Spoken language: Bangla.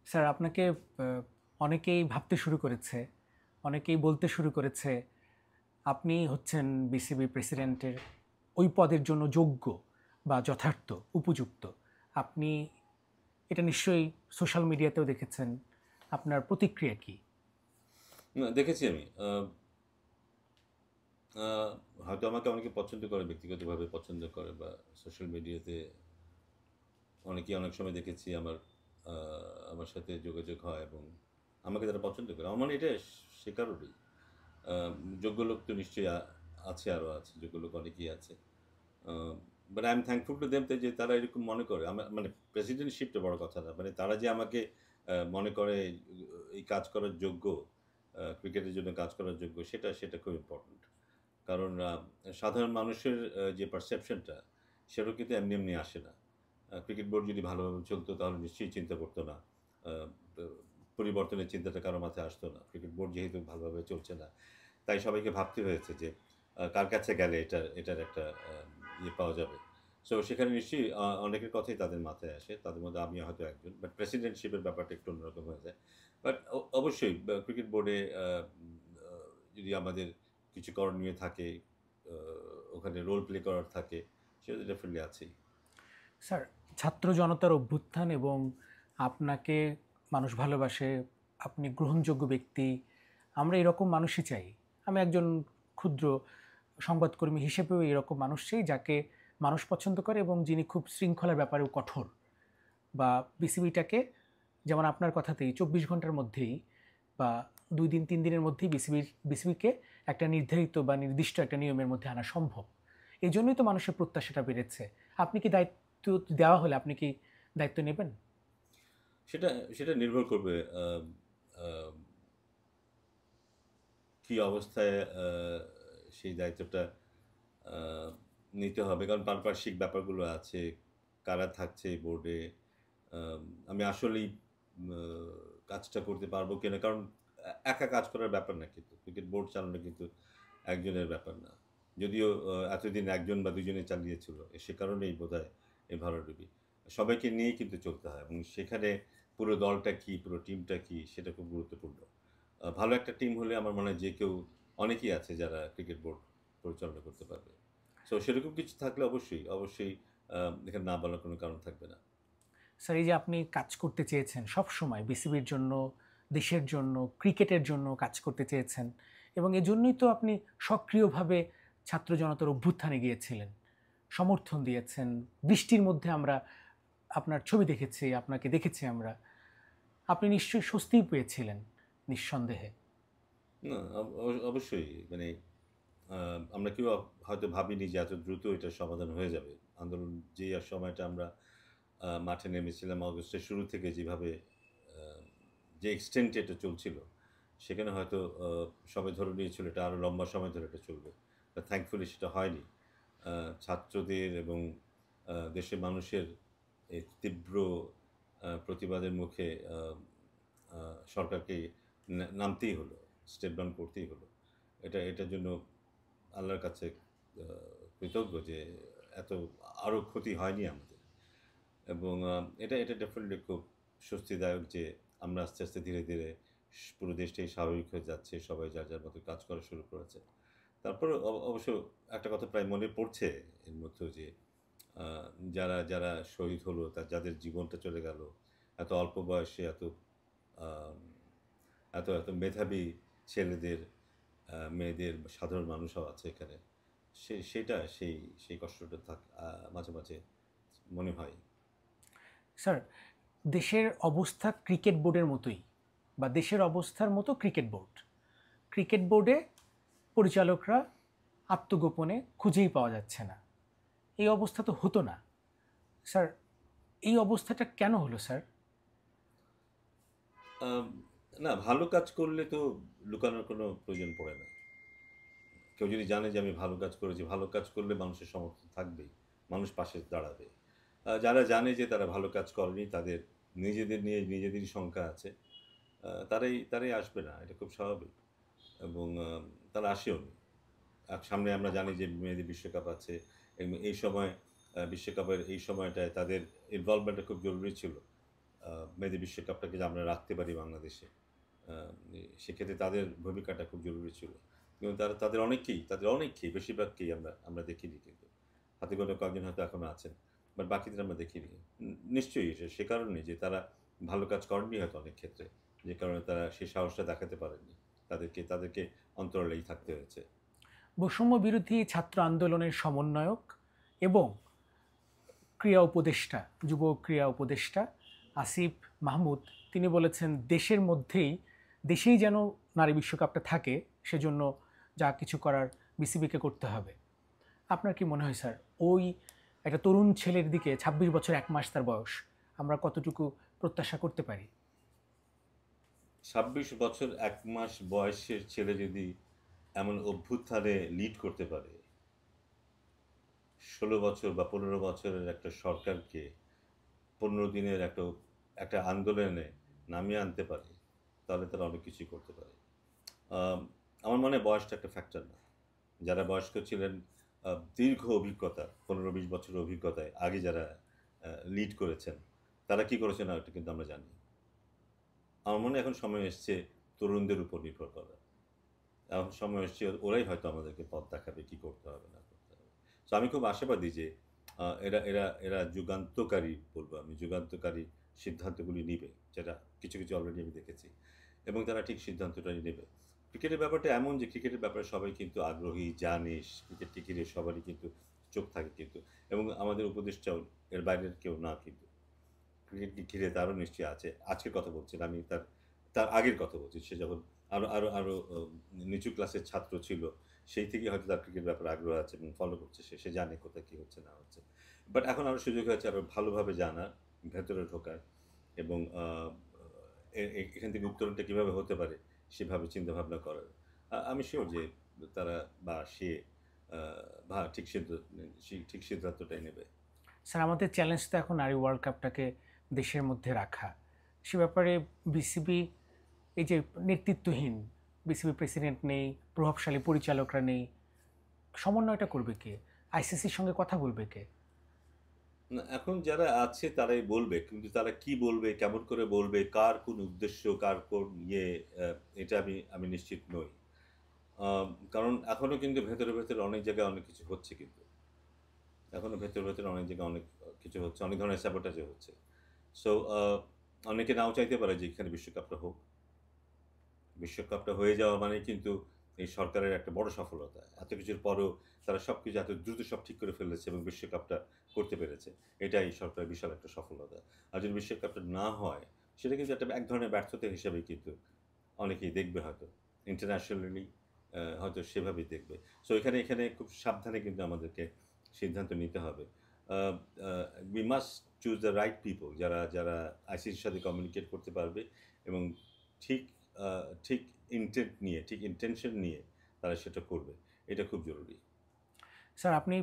স্যার আপনাকে অনেকেই ভাবতে শুরু করেছে, অনেকেই বলতে শুরু করেছে আপনি হচ্ছেন বিসিবি প্রেসিডেন্টের ওই পদের জন্য যোগ্য বা যথার্থ, উপযুক্ত। আপনি এটা নিশ্চয়ই সোশ্যাল মিডিয়াতেও দেখেছেন। আপনার প্রতিক্রিয়া কি? না, দেখেছি আমি। আ হয়তো আমাকে অনেকে পছন্দ করে, ব্যক্তিগতভাবে পছন্দ করে বা সোশ্যাল মিডিয়াতে অনেকেই অনেক সময় দেখেছি আ আমার সাথে যোগাযোগ হয় এবং আমাকে তারা পছন্দ করে। আমার মনে হয় এটা সে কারণেই। আ যোগ্য লোক তো নিশ্চয়ই আছে, আরো আছে। যোগ্য লোক অনেকেই আছে। Uh but I am thankful to them যে তারা এরকম মনে করে। মানে প্রেসিডেন্টশিপটা বড় কথা না। মানে তারা যে আমাকে মনে করে এই কাজ করার যোগ্য, ক্রিকেটের জন্য কাজ করার যোগ্য সেটা খুব ইম্পোর্টেন্ট। কারণ সাধারণ মানুষের যে পারসেপশনটা সেটাও কিন্তু এমনি আসে না। ক্রিকেট বোর্ড যদি ভালোভাবে চলতো তাহলে নিশ্চয়ই চিন্তা করত না। আ ব পরিবর্তনের চিন্তাটা কারো মাথায় আসতো না। ক্রিকেট বোর্ড যেহেতু ভালোভাবে চলছে না, তাই সবাইকে ভাবতে হয়েছে যে কার কাছে গেলে এটার একটা পাওয়া যাবে। সো সেখানে নিশ্চয়ই অনেকের কথাই তাদের মাথায় আসে। তাদের মধ্যে আমিও হয়তো একজন। বাট প্রেসিডেন্টশিপ এর ব্যাপারটা একটু অন্যরকম হয়ে যায়। বাট অবশ্যই ক্রিকেট বোর্ডে আ যদি আমাদের কিছু করণীয় থাকে, আ ওখানে রোল প্লে করার থাকে, সেটা তো ডেফিনিটলি আছেই। স্যার, ছাত্র জনতার অভ্যুত্থান এবং আপনাকে মানুষ ভালোবাসে, আপনি গ্রহণযোগ্য ব্যক্তি, আমরা এরকম মানুষই চাই। আমি একজন ক্ষুদ্র সংবাদকর্মী হিসেবেও এরকম মানুষ চাই যাকে মানুষ পছন্দ করে এবং যিনি খুব শৃঙ্খলার ব্যাপারেও কঠোর। বা বিসিবিটাকে যেমন আপনার কথাতেই ২৪ ঘন্টার মধ্যেই বা ২ দিন ৩ দিনের মধ্যেই বিসিবিকে একটা নির্ধারিত বা নির্দিষ্ট একটা নিয়মের মধ্যে আনা সম্ভব। এজন্যই তো মানুষের প্রত্যাশাটা বেড়েছে। আপনি কি দায়িত্ব দেওয়া হলে আপনি কি দায়িত্ব নেবেন? সেটা সেটা নির্ভর করবে আ আ কি অবস্থায় সেই দায়িত্বটা আ নিতে হবে। কারণ পারিপার্শ্বিক ব্যাপারগুলো আছে। কারা থাকছে এই বোর্ডে। আমি আসলেই আ কাজটা করতে পারবো কিনা। কারণ একা কাজ করার ব্যাপার না কিন্তু। ক্রিকেট বোর্ড চালানো কিন্তু একজনের ব্যাপার না। যদিও এতদিন ১ জন বা ২ জনে চালিয়েছিল। সে কারণেই বোধহয় এই ভরাডুবি। সবাইকে নিয়েই কিন্তু চলতে হয় এবং সেখানে পুরো দলটা কি, পুরো টিমটা কি সেটা খুব গুরুত্বপূর্ণ। ভালো একটা টিম হলে আমার মনে হয় যে কেউ অনেকেই আছে যারা ক্রিকেট বোর্ড পরিচালনা করতে পারবে। সো সেরকম কিছু থাকলে অবশ্যই আ এখানে না বলার কোনো কারণ থাকবে না। স্যার, এই যে আপনি কাজ করতে চেয়েছেন সবসময় বিসিবির জন্য, দেশের জন্য, ক্রিকেটের জন্য কাজ করতে চেয়েছেন এবং এজন্যই তো আপনি সক্রিয়ভাবে ছাত্র জনতার অভ্যুত্থানে গিয়েছিলেন। সমর্থন দিয়েছেন। বৃষ্টির মধ্যে আমরা আপনার ছবি দেখেছি, আপনাকে দেখেছি আমরা। আপনি নিশ্চয়ই স্বস্তিই পেয়েছিলেন নিঃসন্দেহে। না, অবশ্যই মানে আ আমরা কেউ হয়তো ভাবিনি যে এত দ্রুত এটার সমাধান হয়ে যাবে। আন্দোলন যে সময়টা আমরা মাঠে নেমেছিলাম অগস্টের শুরু থেকে যেভাবে আ যে এক্সটেন্ট এটা চলছিল, সেখানে হয়তো সবাই ধরে নিয়েছিল এটা আরো লম্বা সময় ধরে এটা চলবে। থ্যাঙ্কফুলি সেটা হয়নি। আ ছাত্রদের এবং দেশের মানুষের এই তীব্র প্রতিবাদের মুখে আ আ সরকারকে নামতেই হলো। স্টেপ ডাউন করতেই হলো। এটার জন্য আল্লাহর কাছে আ কৃতজ্ঞ যে এত আরো ক্ষতি হয়নি আমাদের। এবং এটা ডেফিনিটলি খুব স্বস্তিদায়ক যে আমরা আস্তে ধীরে পুরো দেশটাই স্বাভাবিক হয়ে যাচ্ছে। সবাই যার মতো কাজ করা শুরু করেছে। তারপরে অবশ্য একটা কথা প্রায় মনে পড়ছে এর মধ্যেও যে আ যারা শহীদ হলো যাদের জীবনটা চলে গেল, এত অল্প বয়সে আম এত মেধাবী ছেলেদের, মেয়েদের সাধারণ মানুষও আছে এখানে। সেটা সেই কষ্টটা মাঝে মনে হয়। স্যার, দেশের অবস্থা ক্রিকেট বোর্ডের মতোই বা দেশের অবস্থার মতো ক্রিকেট বোর্ড। ক্রিকেট বোর্ডে পরিচালকরা আত্মগোপনে খুঁজেই পাওয়া যাচ্ছে না। এই অবস্থা তো হতো না। স্যার, এই অবস্থাটা কেন হলো স্যার? আম না, ভালো কাজ করলে তো লুকানোর কোনো প্রয়োজন পড়ে না। কেউ যদি জানে যে আমি ভালো কাজ করেছি, ভালো কাজ করলে মানুষের সমর্থন থাকবেই। মানুষ পাশে দাঁড়াবে। যারা জানে যে তারা ভালো কাজ করেনি, তাদের নিজেদের নিয়ে নিজেদেরই শঙ্কা আছে। তারাই আসবে না। এটা খুব স্বাভাবিক। এবং তারা আসেওনি। সামনে আমরা জানি যে মেয়েদের বিশ্বকাপ আছে এবং এই সময় বিশ্বকাপের এই সময়টায় তাদের ইনভলভমেন্টটা খুব জরুরি ছিল। মেয়েদের বিশ্বকাপটাকে যে আমরা রাখতে পারি বাংলাদেশে, সেক্ষেত্রে তাদের ভূমিকাটা খুব জরুরি ছিল। এবং তাদের অনেককেই বেশিরভাগকেই আমরা দেখিনি কিন্তু। হাতে গোনা কয়েকজন হয়তো এখনো আছেন। বাট বাকিদের আমরা দেখিনি। নিশ্চয়ই সে কারণেই যে তারা ভালো কাজ করেননি হয়তো অনেক ক্ষেত্রে। যে কারণে তারা সেই সাহসটা দেখাতে পারেননি। তাদেরকে অন্তরালেই থাকতে হয়েছে। বৈষম্য বিরোধী ছাত্র আন্দোলনের সমন্বয়ক এবং ক্রীড়া উপদেষ্টা, যুব ক্রীড়া উপদেষ্টা আসিফ মাহমুদ তিনি বলেছেন দেশেই যেন নারী বিশ্বকাপটা থাকে, সেজন্য যা কিছু করার বিসিবিকে করতে হবে। আপনার কি মনে হয় স্যার, ওই একটা তরুণ ছেলের দিকে ২৬ বছর ১ মাস তার বয়স, আমরা কতটুকু প্রত্যাশা করতে পারি? ২৬ বছর ১ মাস বয়সের ছেলে যদি এমন অভ্যুত্থানে লিড করতে পারে, ১৬ বছর বা ১৫ বছরের একটা সরকারকে ১৫ দিনের একটা আন্দোলনে নামিয়ে আনতে পারে, তাহলে তারা অনেক কিছুই করতে পারে। আম আমার মনে হয় বয়সটা একটা ফ্যাক্টর না। যারা বয়স্ক ছিলেন, দীর্ঘ অভিজ্ঞতা, ১৫-২০ বছরের অভিজ্ঞতায় আগে যারা লিড করেছেন, তারা কি করেছেন না এটা কিন্তু আমরা জানি। আমার মনে হয় এখন সময় এসছে তরুণদের উপর নির্ভর করার। এখন সময় এসছে ওরাই হয়তো আমাদেরকে পথ দেখাবে কি করতে হবে না করতে হবে। সো আমি খুব আশাবাদী যে এরা এরা এরা যুগান্তকারী বলবো আমি, যুগান্তকারী সিদ্ধান্তগুলি নিবে, যেটা কিছু অলরেডি আমি দেখেছি। এবং তারা ঠিক সিদ্ধান্তটাই নেবে। ক্রিকেটের ব্যাপারটা এমন যে ক্রিকেটের ব্যাপারে সবাই কিন্তু আগ্রহী, জানে, ক্রিকেটকে ঘিরে সবারই কিন্তু চোখ থাকে কিন্তু। এবং আমাদের উপদেষ্টাও এর বাইরের কেউ না কিন্তু। ক্রিকেটকে ঘিরে তারও নিশ্চয়ই আছে। আজকের কথা বলছি না, আমি তার আগের কথা বলছি। সে যখন আরো নিচু ক্লাসের ছাত্র ছিল, সেই থেকেই হয়তো তার ক্রিকেট ব্যাপারে আগ্রহ আছে এবং ফলো করছে সে জানে কোথায় কি হচ্ছে না হচ্ছে। বাট এখন আরো সুযোগ হয়েছে আরো ভালোভাবে জানার, ভেতরে ঢোকার এবং এখান থেকে উত্তরণটা কিভাবে হতে পারে সেভাবে চিন্তাভাবনা করার। আমি শিওর যে তারা বা সে আ ভা ঠিক সিদ্ধ ঠিক সিদ্ধান্তটাই নেবে। স্যার, আমাদের চ্যালেঞ্জ তো এখন নারী ওয়ার্ল্ড কাপটাকে দেশের মধ্যে রাখা। সে ব্যাপারে বিসিবি, এই যে নেতৃত্বহীন বিসিবি প্রেসিডেন্ট নেই, প্রভাবশালী পরিচালকরা নেই, সমন্বয়টা করবে কে? আইসিসির সঙ্গে কথা বলবে কে? না, এখন যারা আছে তারাই বলবে। কিন্তু তারা কি বলবে, কেমন করে বলবে, কার কোন উদ্দেশ্য, কার কোন অ্যা এটা আমি নিশ্চিত নই। কারণ এখনো কিন্তু ভেতরে অনেক জায়গায় অনেক কিছু হচ্ছে কিন্তু। এখনো ভেতরে অনেক জায়গায় অনেক কিছু হচ্ছে। অনেক ধরনের sabotage ও হচ্ছে। সো অনেকে নাও চাইতে পারে যে এখানে বিশ্বকাপটা হোক। বিশ্বকাপটা হয়ে যাওয়া মানেই কিন্তু এই সরকারের একটা বড় সফলতা। এত কিছুর পরেও তারা সবকিছু এত দ্রুত সব ঠিক করে ফেলেছে এবং বিশ্বকাপটা করতে পেরেছে। এটাই সরকারের বিশাল একটা সফলতা। আর যদি বিশ্বকাপটা না হয়, সেটা কিন্তু এক ধরনের ব্যর্থতা হিসেবেই কিন্তু অনেকেই দেখবে হয়তো। ইন্টারন্যাশনালি হয়তো সেভাবেই দেখবে। সো এখানে খুব সাবধানে কিন্তু আমাদেরকে সিদ্ধান্ত নিতে হবে। আ আ we must choose the right people যারা আইসিসির সাথে কমিউনিকেট করতে পারবে এবং ঠিক আ ঠিক ঠিক ইনটেনশন নিয়ে তারা সেটা করবে। এটা খুব জরুরি। স্যার, আপনি